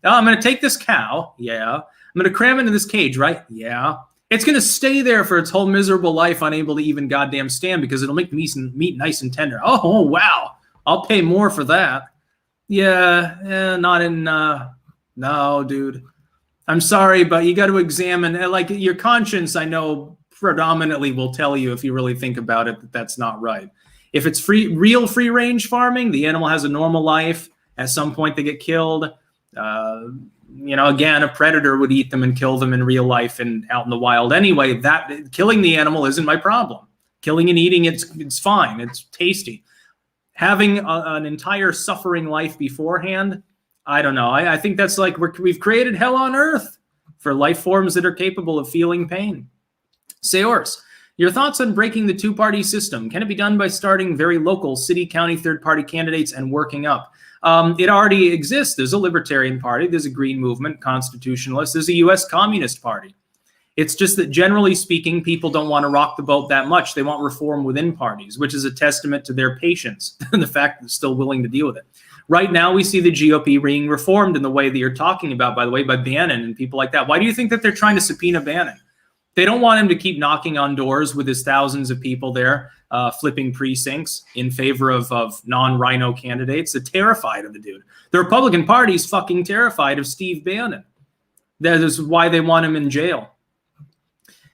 Oh, I'm going to take this cow. Yeah. I'm going to cram it into this cage, right? Yeah. It's going to stay there for its whole miserable life, unable to even goddamn stand because it'll make meat nice and tender. Oh, wow. I'll pay more for that. Yeah, not in, no, dude. I'm sorry, but you got to examine, like your conscience, I know predominantly will tell you if you really think about it that that's not right. If it's real free range farming, the animal has a normal life. At some point they get killed. You know, again, a predator would eat them and kill them in real life and out in the wild anyway. That killing the animal isn't my problem. Killing and eating, it's fine. It's tasty. Having an entire suffering life beforehand, I don't know. I think that's like we've created hell on earth for life forms that are capable of feeling pain. Seors, your thoughts on breaking the two-party system? Can it be done by starting very local city, county, third-party candidates and working up? It already exists. There's a Libertarian Party. There's a Green Movement, Constitutionalist. There's a U.S. Communist Party. It's just that generally speaking, people don't want to rock the boat that much. They want reform within parties, which is a testament to their patience and the fact that they're still willing to deal with it. Right now, we see the GOP being reformed in the way that you're talking about, by the way, by Bannon and people like that. Why do you think that they're trying to subpoena Bannon? They don't want him to keep knocking on doors with his thousands of people there, flipping precincts in favor of non-rhino candidates. They're terrified of the dude. The Republican Party's fucking terrified of Steve Bannon. That is why they want him in jail.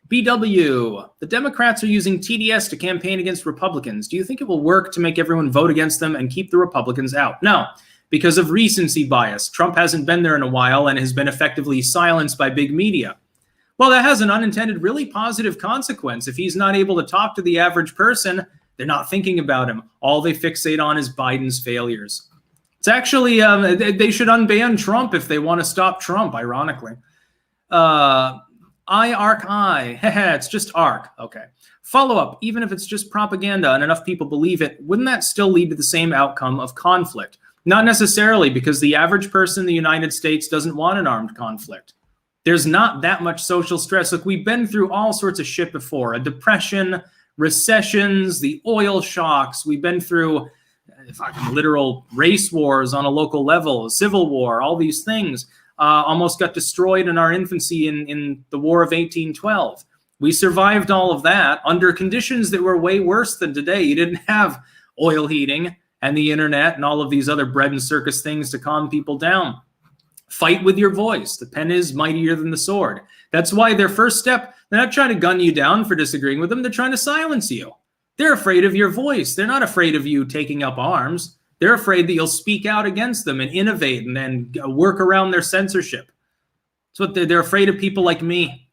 BW, the Democrats are using TDS to campaign against Republicans. Do you think it will work to make everyone vote against them and keep the Republicans out? No, because of recency bias. Trump hasn't been there in a while and has been effectively silenced by big media. Well, that has an unintended, really positive consequence. If he's not able to talk to the average person, they're not thinking about him. All they fixate on is Biden's failures. It's actually, they should unban Trump if they want to stop Trump, ironically. IARC-I, it's just ARC, okay. Follow-up, even if it's just propaganda and enough people believe it, wouldn't that still lead to the same outcome of conflict? Not necessarily, because the average person in the United States doesn't want an armed conflict. There's not that much social stress. Look, we've been through all sorts of shit before. A depression, recessions, the oil shocks. We've been through fucking literal race wars on a local level, civil war, all these things. Almost got destroyed in our infancy in the War of 1812. We survived all of that under conditions that were way worse than today. You didn't have oil heating and the internet and all of these other bread and circus things to calm people down. Fight with your voice. The pen is mightier than the sword. That's why their first step, they're not trying to gun you down for disagreeing with them. They're trying to silence you. They're afraid of your voice. They're not afraid of you taking up arms. They're afraid that you'll speak out against them and innovate and then work around their censorship. That's what they're afraid of, people like me.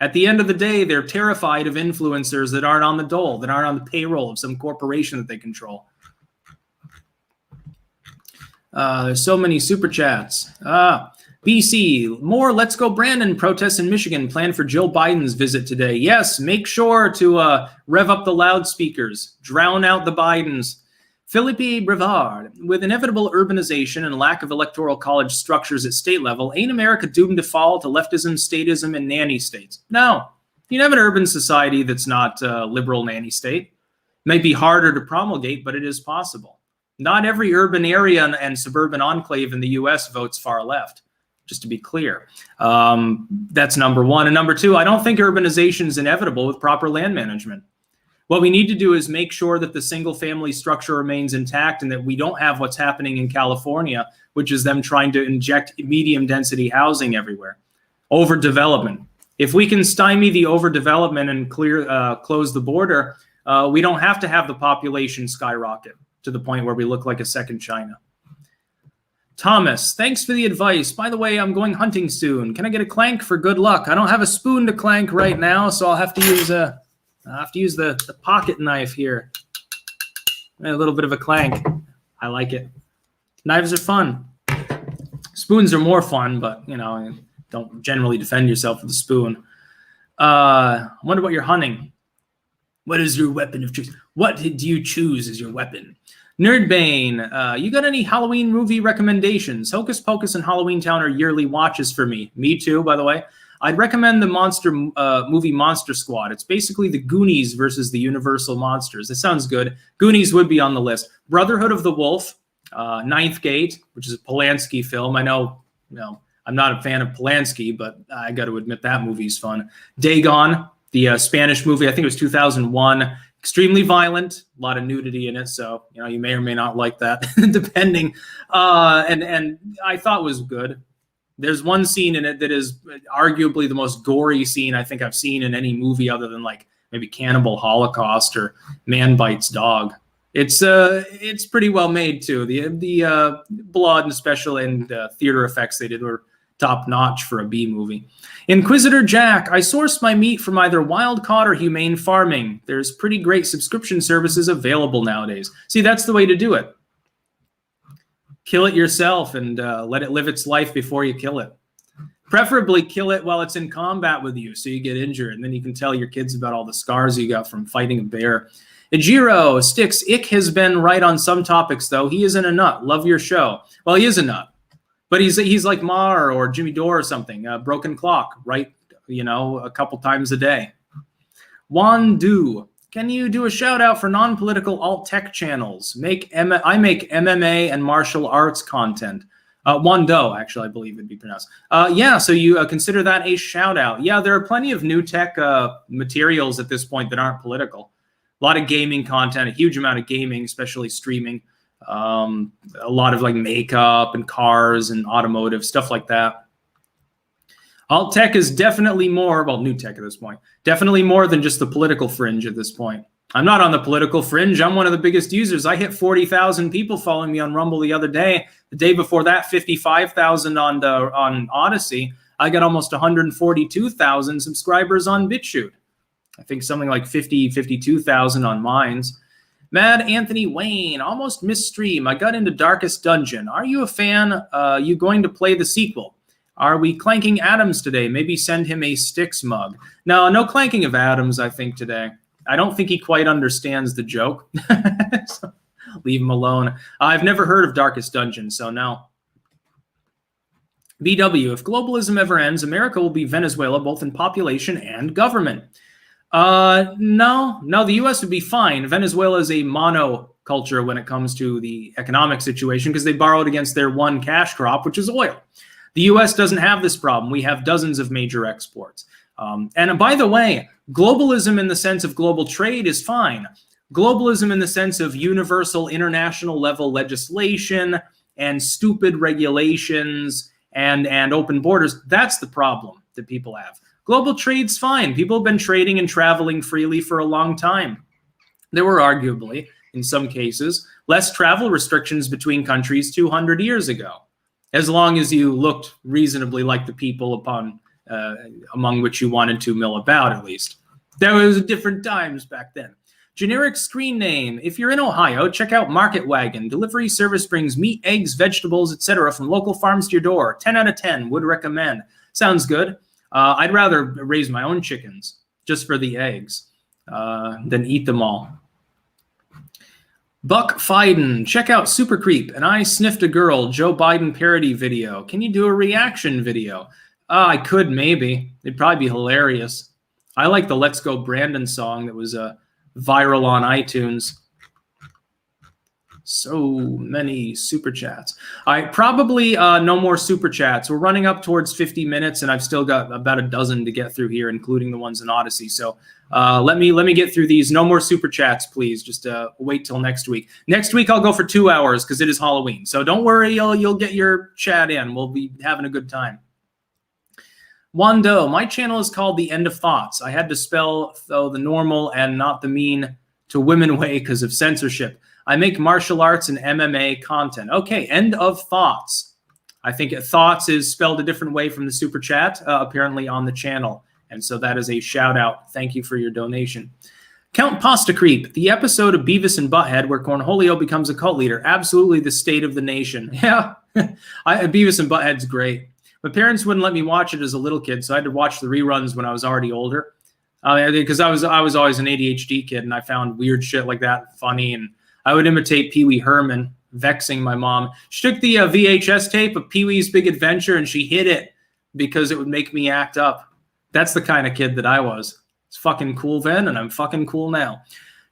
At the end of the day, they're terrified of influencers that aren't on the dole, that aren't on the payroll of some corporation that they control. There's so many super chats. BC, more Let's Go Brandon protests in Michigan planned for Joe Biden's visit today. Yes, make sure to rev up the loudspeakers, drown out the Bidens. Philippe Brevard, with inevitable urbanization and lack of electoral college structures at state level, ain't America doomed to fall to leftism, statism, and nanny states? No. You have an urban society that's not a liberal nanny state. It might be harder to promulgate, but it is possible. Not every urban area and suburban enclave in the U.S. votes far left, just to be clear. That's number one. And number two, I don't think urbanization is inevitable with proper land management. What we need to do is make sure that the single family structure remains intact and that we don't have what's happening in California, which is them trying to inject medium density housing everywhere. Overdevelopment. If we can stymie the overdevelopment and close the border, we don't have to have the population skyrocket to the point where we look like a second China. Thomas, thanks for the advice. By the way, I'm going hunting soon. Can I get a clank for good luck? I don't have a spoon to clank right now, so I'll have to use the pocket knife here. A little bit of a clank. I like it. Knives are fun. Spoons are more fun, but, you know, don't generally defend yourself with a spoon. I wonder what you're hunting. What is your weapon of choice? What do you choose as your weapon? Nerdbane, you got any Halloween movie recommendations? Hocus Pocus and Halloween Town are yearly watches for me. Me too, by the way. I'd recommend the movie Monster Squad. It's basically the Goonies versus the Universal Monsters. It sounds good. Goonies would be on the list. Brotherhood of the Wolf, Ninth Gate, which is a Polanski film. I know, I'm not a fan of Polanski, but I got to admit that movie's fun. Dagon, the Spanish movie, I think it was 2001. Extremely violent, a lot of nudity in it, so you may or may not like that, depending. And I thought was good. There's one scene in it that is arguably the most gory scene I think I've seen in any movie other than like maybe Cannibal Holocaust or Man Bites Dog. It's pretty well made too. The blood and special and theater effects they did were top notch for a B movie. Inquisitor Jack, I source my meat from either wild caught or humane farming. There's pretty great subscription services available nowadays. See, that's the way to do it. Kill it yourself and let it live its life before you kill it. Preferably kill it while it's in combat with you so you get injured, and then you can tell your kids about all the scars you got from fighting a bear. Ejiro, Styx, Ick has been right on some topics, though. He isn't a nut. Love your show. Well, he is a nut. But he's like Mar or Jimmy Dore or something. Broken Clock, right a couple times a day. Juan Du, can you do a shout out for non-political alt tech channels? I make MMA and martial arts content. Wando, actually, I believe it'd be pronounced. Yeah, so you consider that a shout out. Yeah, there are plenty of new tech materials at this point that aren't political. A lot of gaming content, a huge amount of gaming, especially streaming. A lot of like makeup and cars and automotive, stuff like that. Alt tech is definitely more, well, new tech at this point, definitely more than just the political fringe at this point. I'm not on the political fringe. I'm one of the biggest users. I hit 40,000 people following me on Rumble the other day. The day before that, 55,000 on Odyssey. I got almost 142,000 subscribers on BitChute. I think something like 52,000 on Minds. Mad Anthony Wayne, almost missed stream. I got into Darkest Dungeon. Are you a fan? You going to play the sequel? Are we clanking Adams today? Maybe send him a Styx mug. No clanking of Adams, I think, today. I don't think he quite understands the joke. So leave him alone. I've never heard of Darkest Dungeon, so no. BW, if globalism ever ends, America will be Venezuela, both in population and government. No, the U.S. would be fine. Venezuela is a monoculture when it comes to the economic situation because they borrowed against their one cash crop, which is oil. The U.S. doesn't have this problem. We have dozens of major exports. And by the way, globalism in the sense of global trade is fine. Globalism in the sense of universal international level legislation and stupid regulations and open borders, that's the problem that people have. Global trade's fine. People have been trading and traveling freely for a long time. There were arguably, in some cases, less travel restrictions between countries 200 years ago, as long as you looked reasonably like the people among which you wanted to mill about, at least. There was different times back then. Generic screen name. If you're in Ohio, check out Market Wagon. Delivery service brings meat, eggs, vegetables, etc. from local farms to your door. 10 out of 10. Would recommend. Sounds good. I'd rather raise my own chickens just for the eggs than eat them all. Buck Fiden, check out Super Creep, and I sniffed a girl, Joe Biden parody video. Can you do a reaction video? I could, maybe. It'd probably be hilarious. I like the Let's Go Brandon song that was viral on iTunes. So many super chats. I probably no more super chats. We're running up towards 50 minutes, and I've still got about a dozen to get through here, including the ones in Odyssey. So let me get through these. No more super chats, please. Just wait till next week. Next week I'll go for 2 hours because it is Halloween. So don't worry, you'll get your chat in. We'll be having a good time. Wando, my channel is called The End of Thoughts. I had to spell though the normal and not the mean to women way because of censorship. I make martial arts and MMA content. Okay, End of Thoughts. I think thoughts is spelled a different way from the super chat, apparently on the channel. And so that is a shout out. Thank you for your donation. Count Pasta Creep, the episode of Beavis and Butthead where Cornholio becomes a cult leader. Absolutely the state of the nation. Yeah, Beavis and Butthead's great. My parents wouldn't let me watch it as a little kid, so I had to watch the reruns when I was already older. Because I was always an ADHD kid, and I found weird shit like that funny, and I would imitate Pee Wee Herman, vexing my mom. She took the VHS tape of Pee Wee's Big Adventure, and she hid it because it would make me act up. That's the kind of kid that I was. It's fucking cool then, and I'm fucking cool now.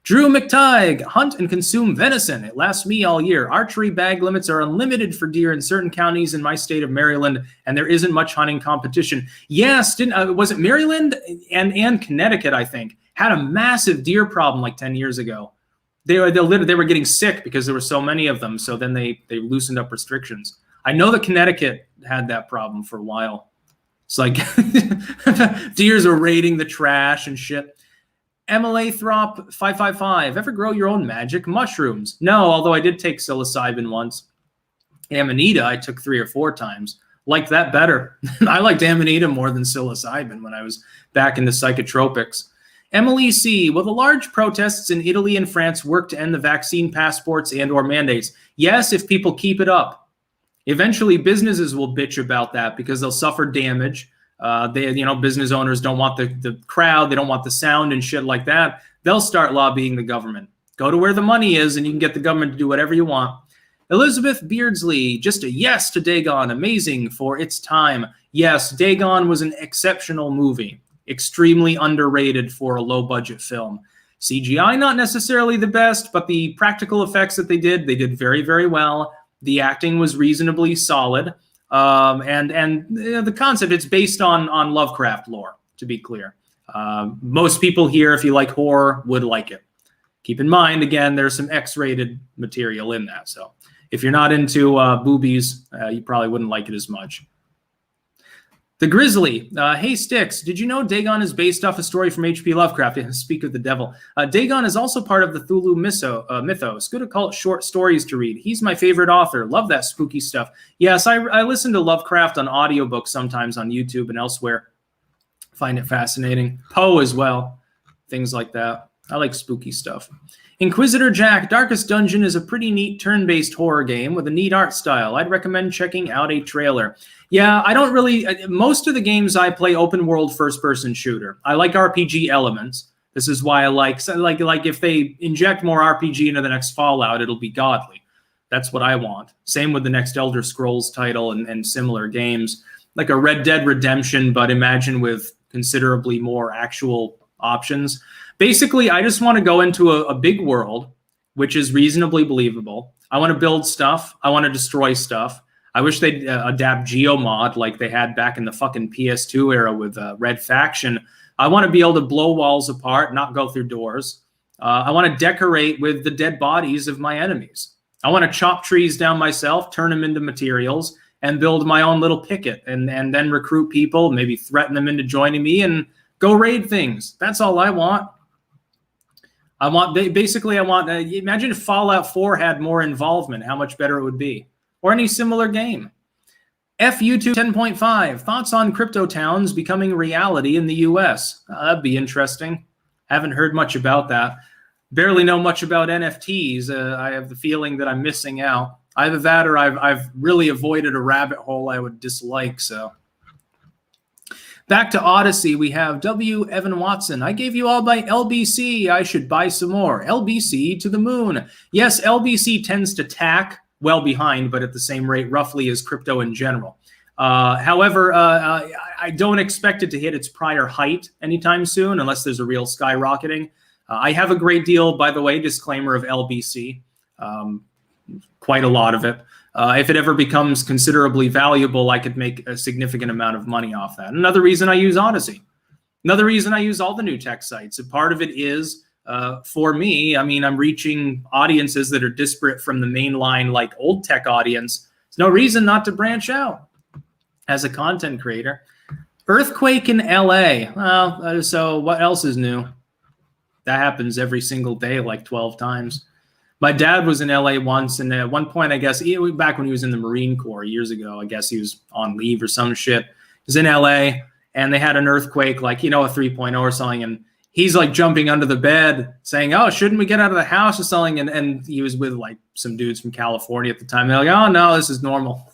Drew McTighe, hunt and consume venison. It lasts me all year. Archery bag limits are unlimited for deer in certain counties in my state of Maryland, and there isn't much hunting competition. Yes, was it Maryland and Connecticut, I think, had a massive deer problem like 10 years ago. They were getting sick because there were so many of them, so then they loosened up restrictions. I know that Connecticut had that problem for a while. It's like deers are raiding the trash and shit. MLA Throp 555. Ever grow your own magic mushrooms? No, although I did take psilocybin once. Amanita I took 3 or 4 times. Liked that better. I liked Amanita more than psilocybin when I was back in the psychotropics. Emily C. Will the large protests in Italy and France work to end the vaccine passports and or mandates? Yes, if people keep it up. Eventually, businesses will bitch about that because they'll suffer damage. Business owners don't want the crowd. They don't want the sound and shit like that. They'll start lobbying the government. Go to where the money is and you can get the government to do whatever you want. Elizabeth Beardsley, just a yes to Dagon, amazing for its time. Yes, Dagon was an exceptional movie, extremely underrated for a low-budget film. CGI, not necessarily the best, but the practical effects that they did very, very well. The acting was reasonably solid. And the concept, it's based on Lovecraft lore, to be clear. Most people here, if you like horror, would like it. Keep in mind, again, there's some X-rated material in that. So if you're not into boobies, you probably wouldn't like it as much. The Grizzly. Hey, Styx, did you know Dagon is based off a story from H.P. Lovecraft? Speak of the devil. Dagon is also part of the Cthulhu mythos. Good occult short stories to read. He's my favorite author. Love that spooky stuff. Yes, I listen to Lovecraft on audiobooks sometimes on YouTube and elsewhere. Find it fascinating. Poe as well. Things like that. I like spooky stuff. Inquisitor Jack, Darkest Dungeon is a pretty neat turn-based horror game with a neat art style. I'd recommend checking out a trailer. Yeah, I don't really... most of the games I play open-world first-person shooter. I like RPG elements. This is why I like if they inject more RPG into the next Fallout, it'll be godly. That's what I want. Same with the next Elder Scrolls title and similar games. Like a Red Dead Redemption, but imagine with considerably more actual options. Basically, I just want to go into a big world, which is reasonably believable. I want to build stuff. I want to destroy stuff. I wish they'd adapt GeoMod like they had back in the fucking PS2 era with Red Faction. I want to be able to blow walls apart, not go through doors. I want to decorate with the dead bodies of my enemies. I want to chop trees down myself, turn them into materials, and build my own little picket, and then recruit people, maybe threaten them into joining me, and go raid things. That's all I want. I want imagine if Fallout 4 had more involvement, how much better it would be. Or any similar game. FU2 10.5, thoughts on crypto towns becoming reality in the US? That'd be interesting. Haven't heard much about that. Barely know much about NFTs. I have the feeling that I'm missing out. Either that or I've really avoided a rabbit hole I would dislike, so... Back to Odyssey, we have W. Evan Watson. I gave you all my LBC. I should buy some more. LBC to the moon. Yes, LBC tends to tack well behind, but at the same rate roughly as crypto in general. However, I don't expect it to hit its prior height anytime soon unless there's a real skyrocketing. I have a great deal, by the way, disclaimer, of LBC. Quite a lot of it. If it ever becomes considerably valuable, I could make a significant amount of money off that. Another reason I use Odyssey. Another reason I use all the new tech sites. A part of it is, for me, I mean, I'm reaching audiences that are disparate from the mainline, like old tech audience. There's no reason not to branch out as a content creator. Earthquake in LA. Well, so what else is new? That happens every single day, like 12 times. My dad was in LA once, and at one point, I guess, back when he was in the Marine Corps years ago, I guess he was on leave or some shit. He was in LA, and they had an earthquake, like, a 3.0 or something, and he's like jumping under the bed saying, oh, shouldn't we get out of the house or something? And he was with like some dudes from California at the time. They're like, oh, no, this is normal.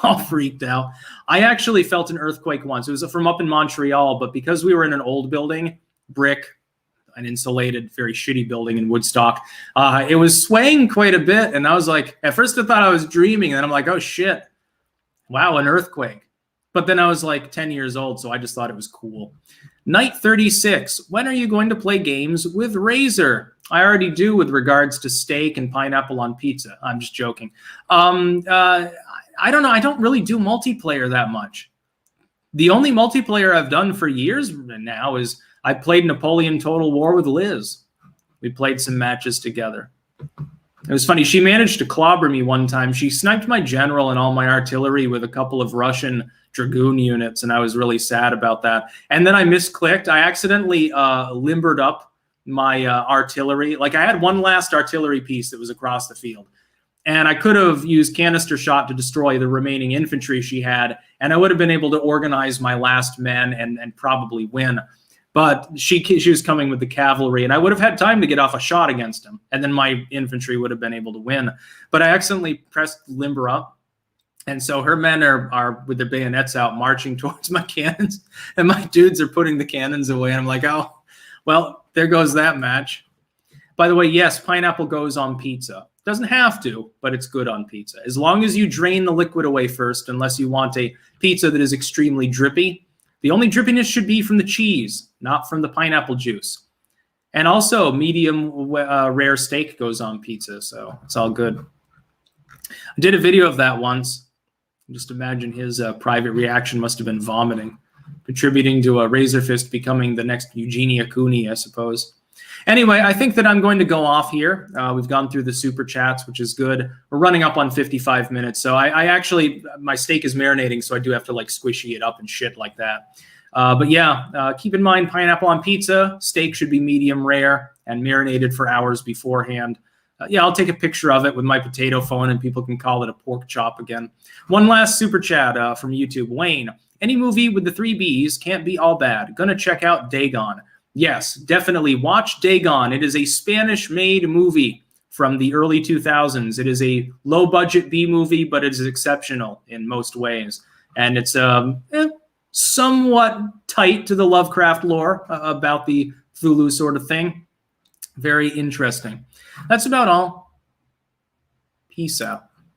All freaked out. I actually felt an earthquake once. It was from up in Montreal, but because we were in an old building, brick, an insulated, very shitty building in Woodstock, it was swaying quite a bit. And I was like, at first I thought I was dreaming. And then I'm like, oh shit, wow, an earthquake. But then I was like 10 years old, so I just thought it was cool. Night 36, when are you going to play games with Razer? I already do with regards to steak and pineapple on pizza. I'm just joking. I don't know. I don't really do multiplayer that much. The only multiplayer I've done for years now is I played Napoleon Total War with Liz. We played some matches together. It was funny. She managed to clobber me one time. She sniped my general and all my artillery with a couple of Russian dragoon units, and I was really sad about that. And then I misclicked. I accidentally limbered up my artillery. Like, I had one last artillery piece that was across the field. And I could have used canister shot to destroy the remaining infantry she had, and I would have been able to organize my last men and probably win. But she was coming with the cavalry, and I would have had time to get off a shot against him, and then my infantry would have been able to win. But I accidentally pressed limber up, and so her men are with their bayonets out marching towards my cannons, and my dudes are putting the cannons away, and I'm like, oh, well, there goes that match. By the way, yes, pineapple goes on pizza. Doesn't have to, but it's good on pizza. As long as you drain the liquid away first, unless you want a pizza that is extremely drippy. The only drippiness should be from the cheese, not from the pineapple juice. And also, medium rare steak goes on pizza, so it's all good. I did a video of that once. Just imagine his private reaction must have been vomiting, contributing to a Razer Fist becoming the next Eugenia Cooney, I suppose. Anyway, I think that I'm going to go off here. We've gone through the super chats, which is good. We're running up on 55 minutes. So I actually, my steak is marinating, so I do have to like squishy it up and shit like that. But yeah, keep in mind, pineapple on pizza, steak should be medium rare and marinated for hours beforehand. Yeah, I'll take a picture of it with my potato phone and people can call it a pork chop again. One last super chat from YouTube. Wayne, any movie with the 3 Bs can't be all bad. Gonna check out Dagon. Yes, definitely watch Dagon. It is a Spanish-made movie from the early 2000s. It is a low-budget B movie, but it is exceptional in most ways. And it's somewhat tight to the Lovecraft lore about the Cthulhu sort of thing. Very interesting. That's about all. Peace out.